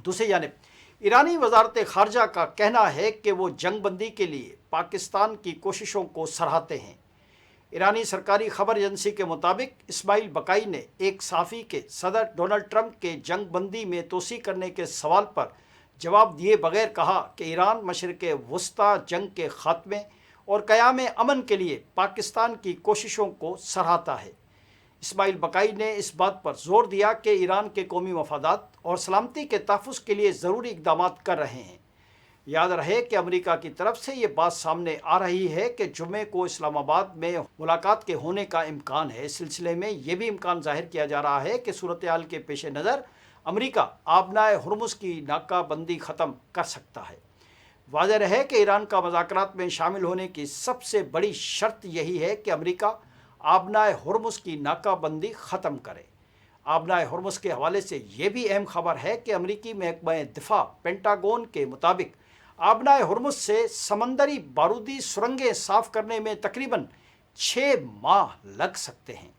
دوسری جانب ایرانی وزارت خارجہ کا کہنا ہے کہ وہ جنگ بندی کے لیے پاکستان کی کوششوں کو سراہتے ہیں۔ ایرانی سرکاری خبر ایجنسی کے مطابق اسماعیل بقائی نے ایک صحافی کے صدر ڈونلڈ ٹرمپ کے جنگ بندی میں توسیع کرنے کے سوال پر جواب دیے بغیر کہا کہ ایران مشرق وسطی جنگ کے خاتمے اور قیام امن کے لیے پاکستان کی کوششوں کو سراہتا ہے۔ اسماعیل بقائی نے اس بات پر زور دیا کہ ایران کے قومی مفادات اور سلامتی کے تحفظ کے لیے ضروری اقدامات کر رہے ہیں۔ یاد رہے کہ امریکہ کی طرف سے یہ بات سامنے آ رہی ہے کہ جمعے کو اسلام آباد میں ملاقات کے ہونے کا امکان ہے۔ اس سلسلے میں یہ بھی امکان ظاہر کیا جا رہا ہے کہ صورتحال کے پیش نظر امریکہ آبنائے ہرمز کی ناکہ بندی ختم کر سکتا ہے۔ واضح رہے کہ ایران کا مذاکرات میں شامل ہونے کی سب سے بڑی شرط یہی ہے کہ امریکہ آبنائے ہرمز کی ناکہ بندی ختم کرے۔ آبنائے ہرمز کے حوالے سے یہ بھی اہم خبر ہے کہ امریکی محکمہ دفاع پینٹاگون کے مطابق آبنائے ہرمز سے سمندری بارودی سرنگیں صاف کرنے میں تقریباً 6 ماہ لگ سکتے ہیں۔